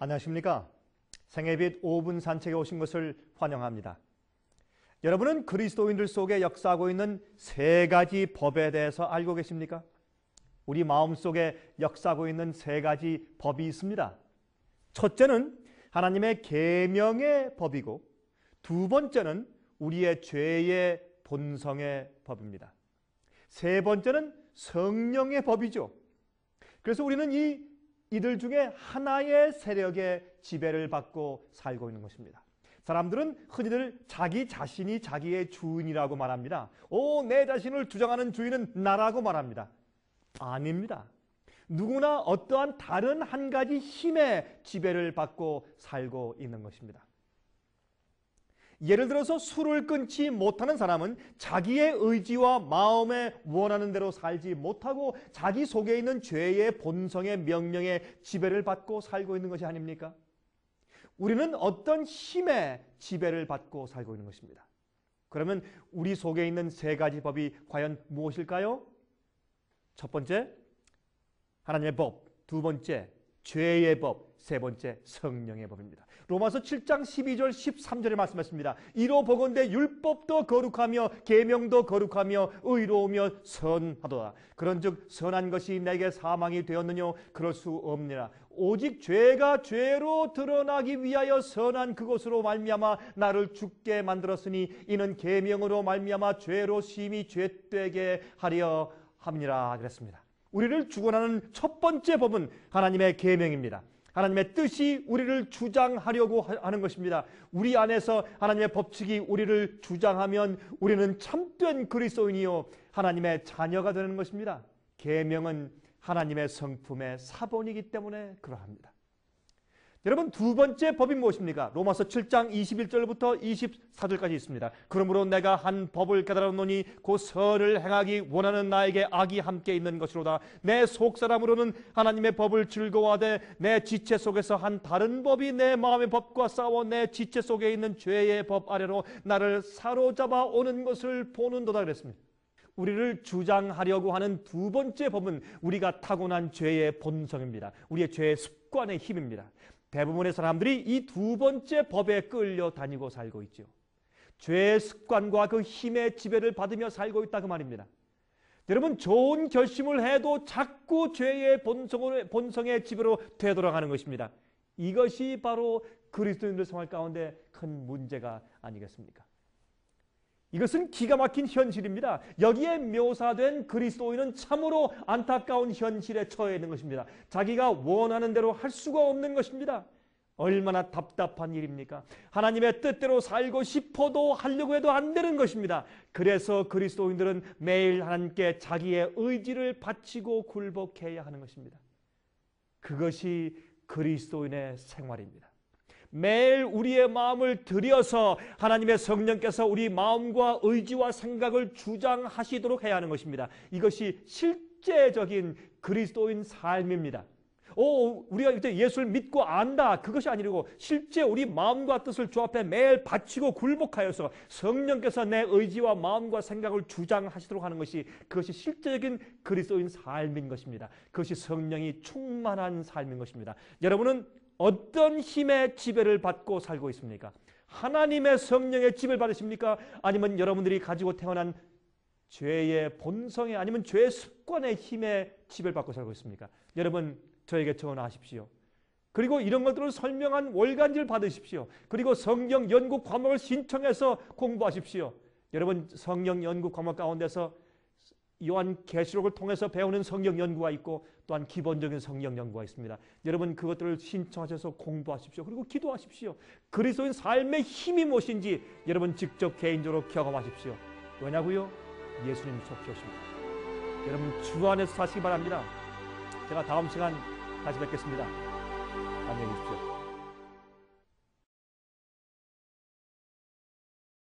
안녕하십니까? 생애빛 5분 산책에 오신 것을 환영합니다. 여러분은 그리스도인들 속에 역사하고 있는 세 가지 법에 대해서 알고 계십니까? 우리 마음속에 역사하고 있는 세 가지 법이 있습니다. 첫째는 하나님의 계명의 법이고, 두 번째는 우리의 죄의 본성의 법입니다. 세 번째는 성령의 법이죠. 그래서 우리는 이들 중에 하나의 세력의 지배를 받고 살고 있는 것입니다. 사람들은 흔히들 자기 자신이 자기의 주인이라고 말합니다. 내 자신을 주장하는 주인은 나라고 말합니다. 아닙니다. 누구나 어떠한 다른 한 가지 힘의 지배를 받고 살고 있는 것입니다. 예를 들어서 술을 끊지 못하는 사람은 자기의 의지와 마음에 원하는 대로 살지 못하고 자기 속에 있는 죄의 본성의 명령에 지배를 받고 살고 있는 것이 아닙니까? 우리는 어떤 힘의 지배를 받고 살고 있는 것입니다. 그러면 우리 속에 있는 세 가지 법이 과연 무엇일까요? 첫 번째, 하나님의 법. 두 번째, 죄의 법. 세 번째, 성령의 법입니다. 로마서 7장 12절 13절에 말씀하십니다. 이로 보건대 율법도 거룩하며 계명도 거룩하며 의로우며 선하도다. 그런즉 선한 것이 내게 사망이 되었느뇨? 그럴 수 없느니라. 오직 죄가 죄로 드러나기 위하여 선한 그것으로 말미암아 나를 죽게 만들었으니 이는 계명으로 말미암아 죄로 심히 죄되게 하려 함이니라 그랬습니다. 우리를 주관하는 첫 번째 법은 하나님의 계명입니다. 하나님의 뜻이 우리를 주장하려고 하는 것입니다. 우리 안에서 하나님의 법칙이 우리를 주장하면 우리는 참된 그리스도인이요 하나님의 자녀가 되는 것입니다. 계명은 하나님의 성품의 사본이기 때문에 그러합니다. 여러분, 두 번째 법이 무엇입니까? 로마서 7장 21절부터 24절까지 있습니다. 그러므로 내가 한 법을 깨달았노니 곧 선을 행하기 원하는 나에게 악이 함께 있는 것이로다. 내 속사람으로는 하나님의 법을 즐거워하되 내 지체 속에서 한 다른 법이 내 마음의 법과 싸워 내 지체 속에 있는 죄의 법 아래로 나를 사로잡아 오는 것을 보는도다 그랬습니다. 우리를 주장하려고 하는 두 번째 법은 우리가 타고난 죄의 본성입니다. 우리의 죄의 습관의 힘입니다. 대부분의 사람들이 이 두 번째 법에 끌려 다니고 살고 있죠. 죄의 습관과 그 힘의 지배를 받으며 살고 있다 그 말입니다. 여러분, 좋은 결심을 해도 자꾸 죄의 본성의 지배로 되돌아가는 것입니다. 이것이 바로 그리스도인들 생활 가운데 큰 문제가 아니겠습니까? 이것은 기가 막힌 현실입니다. 여기에 묘사된 그리스도인은 참으로 안타까운 현실에 처해 있는 것입니다. 자기가 원하는 대로 할 수가 없는 것입니다. 얼마나 답답한 일입니까? 하나님의 뜻대로 살고 싶어도 하려고 해도 안 되는 것입니다. 그래서 그리스도인들은 매일 하나님께 자기의 의지를 바치고 굴복해야 하는 것입니다. 그것이 그리스도인의 생활입니다. 매일 우리의 마음을 들여서 하나님의 성령께서 우리 마음과 의지와 생각을 주장하시도록 해야 하는 것입니다. 이것이 실제적인 그리스도인 삶입니다. 우리가 이제 예수를 믿고 안다, 그것이 아니고 실제 우리 마음과 뜻을 주 앞에 매일 바치고 굴복하여서 성령께서 내 의지와 마음과 생각을 주장하시도록 하는 것이, 그것이 실제적인 그리스도인 삶인 것입니다. 그것이 성령이 충만한 삶인 것입니다. 여러분은 어떤 힘의 지배를 받고 살고 있습니까? 하나님의 성령의 지배를 받으십니까? 아니면 여러분들이 가지고 태어난 죄의 본성에, 아니면 죄의 습관의 힘의 지배를 받고 살고 있습니까? 여러분, 저에게 전화하십시오. 그리고 이런 것들을 설명한 월간지를 받으십시오. 그리고 성경 연구 과목을 신청해서 공부하십시오. 여러분, 성경 연구 과목 가운데서 요한계시록을 통해서 배우는 성경 연구가 있고 또한 기본적인 성경 연구가 있습니다. 여러분, 그것들을 신청하셔서 공부하십시오. 그리고 기도하십시오. 그리스도인 삶의 힘이 무엇인지 여러분 직접 개인적으로 경험하십시오. 왜냐고요? 예수님 속히 오십니다. 여러분, 주 안에서 사시기 바랍니다. 제가 다음 시간 다시 뵙겠습니다. 안녕히 계십시오.